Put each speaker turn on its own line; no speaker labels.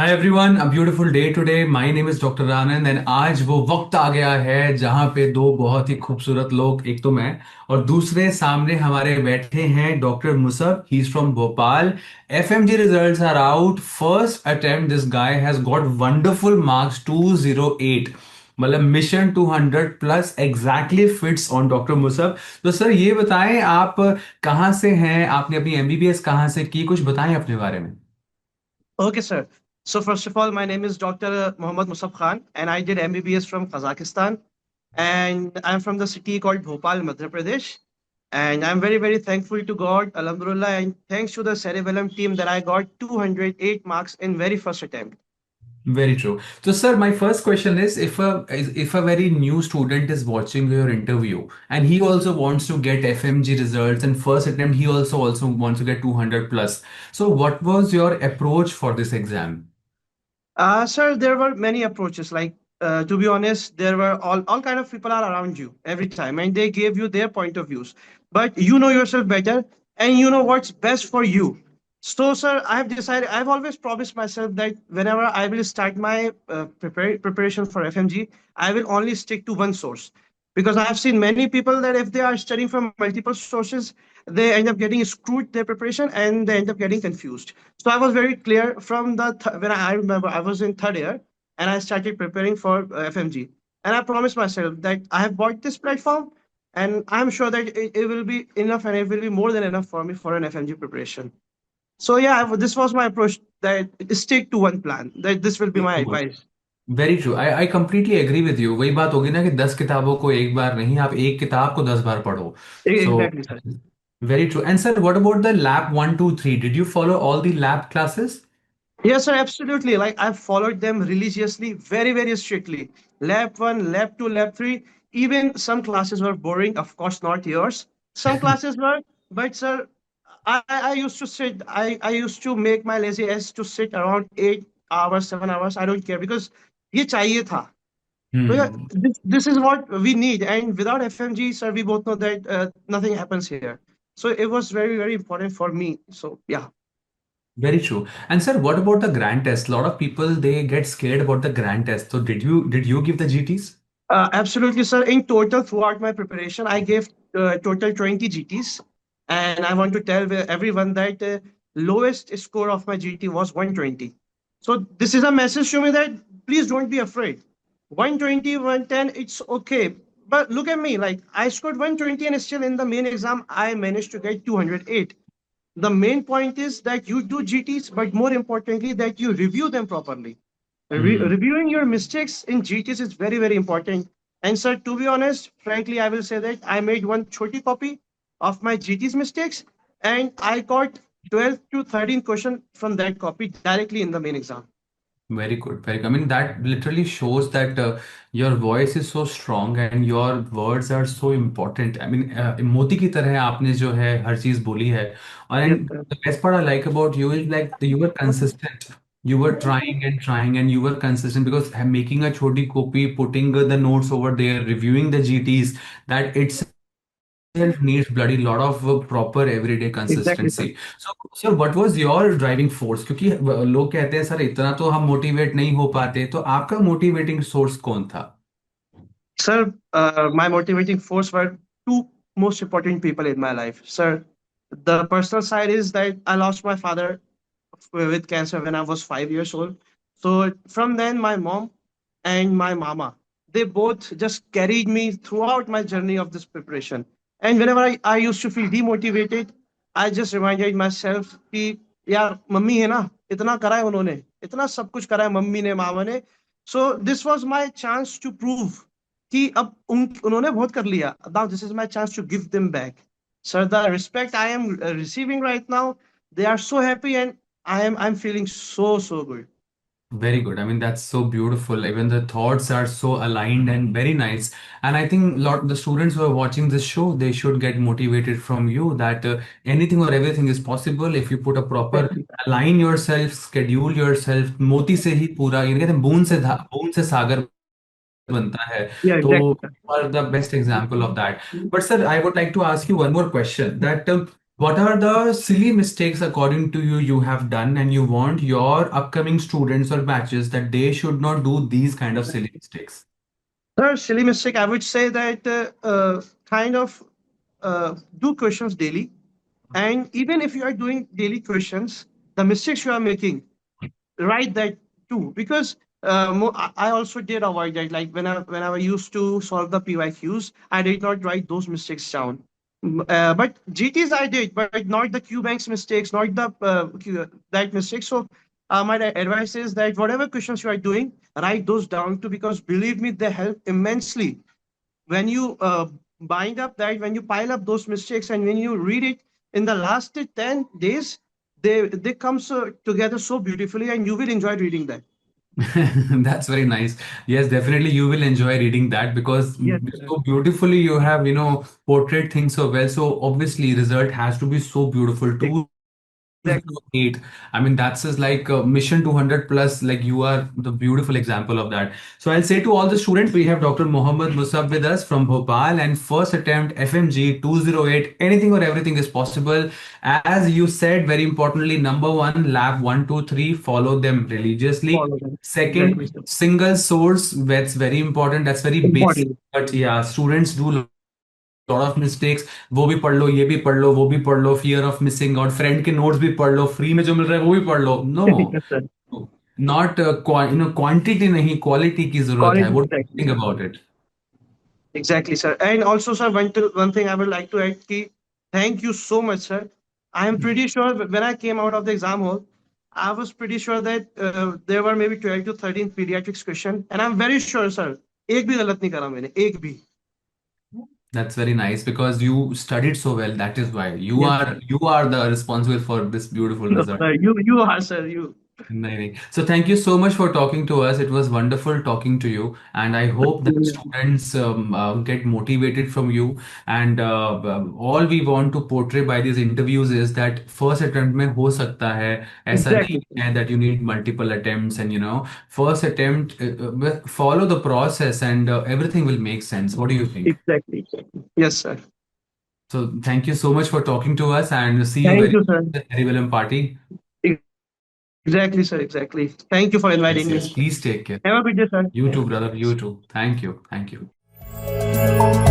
Hi everyone, a beautiful day today. My name is doctor Anand and आज वो वक्त आ गया है जहां पे दो बहुत ही खूबसूरत लोग, एक तो मैं और दूसरे सामने हमारे बैठे हैं doctor Musab. He is from Bhopal. FMG results are out. First attempt this guy has got wonderful marks 208। मतलब mission 200 plus exactly fits on doctor Musab. तो सर ये बताएं, आप कहाँ से हैं, आपने अपनी एमबीबीएस कहाँ से की, कुछ बताएं अपने बारे में।
Okay, sir. So first of all, my name is Dr. Mohammad Musab Khan, and I did MBBS from Kazakhstan, and I'm from the city called Bhopal, Madhya Pradesh. And I'm very, very thankful to God, Alhamdulillah, and thanks to the Cerebellum team that I got 208 marks in very first attempt.
Very true. So, sir, my first question is, if a very new student is watching your interview and he also wants to get FMG results and first attempt, he also wants to get 200 plus. So, what was your approach for this exam?
Sir, there were many approaches. To be honest, there were all kind of people are around you every time, and they gave you their point of views. But you know yourself better, and you know what's best for you. So, sir, I have decided. I've always promised myself that whenever I will start my preparation for FMG, I will only stick to one source, because I have seen many people that if they are studying from multiple sources, they end up getting screwed their preparation and they end up getting confused. So I was very clear from when I remember I was in third year and I started preparing for FMG. And I promised myself that I have bought this platform and I'm sure that it will be enough and it will be more than enough for me for an FMG preparation. So yeah, this was my approach that stick to one plan. That this will be my advice.
Very true. I completely agree with you. वही बात होगी ना कि 10 किताबों को एक बार नहीं, आप एक किताब को 10 बार पढ़ो। सो
Exactly, sir.
Very true. And sir, what about the lab 1 2 3? Did you follow all the lab classes?
Yes, sir, absolutely. Like I've followed them religiously, very, very strictly. Lab one, lab two, lab three. Even some classes were boring, of course, not yours. Some classes were, but sir, I used to sit, I used to make my lazy ass to sit around 8 hours, 7 hours. I don't care because ये चाहिए था. So yeah,
hmm.
this is what we need. And without FMG, sir, we both know that nothing happens here. So it was very, very important for me. So yeah.
Very true. And sir, what about the grand test? A lot of people, they get scared about the grand test. So did you give the GTs?
Absolutely, sir. In total, throughout my preparation, I gave total 20 GTs. And I want to tell everyone that lowest score of my GT was 120. So this is a message to me that please don't be afraid. 120, 110, it's okay. But look at me, like I scored 120 and still in the main exam, I managed to get 208. The main point is that you do GTs, but more importantly, that you review them properly.
Hmm.
Reviewing your mistakes in GTs is very, very important. And sir, to be honest, frankly, I will say that I made one choti copy of my GTs mistakes, and I got 12 to 13 questions from that copy directly in the main exam.
Very good. Very good. I mean, that literally shows that your voice is so strong and your words are so important. I mean, मोती की तरह आपने जो है हर चीज बोली है। और
Yes,
and
sir.
the best part I like about you is like you were consistent. You were trying and you were consistent because making a choti copy, putting the notes over there, reviewing the GTs, that it's needs bloody lot of proper everyday
Exactly, sir.
consistency. So, sir, what was your driving force? क्योंकि लोग कहते हैं sir इतना तो हम motivate नहीं हो पाते, तो आपका मोटिवेटिंग सोर्स कौन था?
Sir, my motivating force were two most important people in my life. Sir, the personal side is that I lost my father with cancer when I was 5 years old. So from then, my mom and my mama, they both just carried me throughout my journey of this preparation. And whenever I used to feel demotivated, I just reminded myself कि यार mummy है ना इतना करा है उन्होंने इतना सब कुछ करा है मम्मी ने मामा ने so this was my chance to prove कि अब उन्होंने बहुत कर लिया now this is my chance to give them back sir the respect I am receiving right now they are so happy and I'm feeling so good.
Very good. I mean, that's so beautiful. Even the thoughts are so aligned and very nice. And I think lot the students who are watching this show, they should get motivated from you that anything or everything is possible if you put a proper align yourself, schedule yourself. मोती से ही पूरा, ये कहते हैं बूंद से सागर बनता है।
Yeah,
तो
exactly,
you are the best example of that. But sir, I would like to ask you one more question that What are the silly mistakes according to you you have done and you want your upcoming students or batches that they should not do these kind of silly mistakes?
Sir, silly mistake. I would say that kind of do questions daily, and even if you are doing daily questions, the mistakes you are making, write that too. Because I also did avoid that. Like when I used to solve the PYQs, I did not write those mistakes down. But GTs I did, but not the QBanks mistakes, not the that mistake. So my advice is that whatever questions you are doing, write those down too, because believe me, they help immensely. When you bind up that, when you pile up those mistakes, and when you read it in the last 10 days, they come together so beautifully, and you will enjoy reading that.
That's very nice. Yes, definitely you will enjoy reading that because
Yes, sir.
so beautifully you have, portrayed things so well. So obviously result has to be so beautiful too.
Exactly.
8. I mean, that's just like Mission 200 plus, like you are the beautiful example of that. So I'll say to all the students, we have Dr. Mohammed Musab with us from Bhopal and first attempt FMG 208. Anything or everything is possible. As you said, very importantly, number one, lab 1, 2, 3, follow them religiously.
Follow them. Exactly,
Second,
sir.
single source, that's very important. That's very basic.
Important.
But yeah, students do lot of mistakes वो भी पढ़ लो ये भी पढ़ लो वो भी पढ़ लो fear of missing out friend के नोट्स भी पढ़ लो फ्री में जो मिल रहा है वो भी पढ़ लो no
Yes, sir.
Not quantity नहीं क्वालिटी की जरूरत है
Quality.
What
Exactly,
think
sir.
About it
Exactly, sir. And also, sir, one thing I would like to add, thank you so much, sir. I am pretty sure when I came out of the exam hall, I was pretty sure that there were maybe 12 to 13 pediatrics question. And I'm very sure, sir, एक भी गलत नहीं करा मैंने, एक भी.
That's very nice because you studied so well. That is why
Yes, sir.
you are the responsible for this beautiful
No,
result.
sir, you are, sir, you.
नहीं नहीं So thank you so much for talking to us. It was wonderful talking to you, and I hope that students get motivated from you. And all we want to portray by these interviews is that first attempt में हो सकता है ऐसा नहीं
Exactly,
है that you need multiple attempts and first attempt follow the process and everything will make sense. What do you think?
exactly. Yes, sir.
So thank you so much for talking to us and see you
Thank
very
you,
soon
sir.
at the Harry William party.
Exactly, sir. Exactly. Thank you for
Yes,
inviting
yes.
me.
Please take care.
Have a good day, sir.
You too, brother. You too. Thank you. Thank you.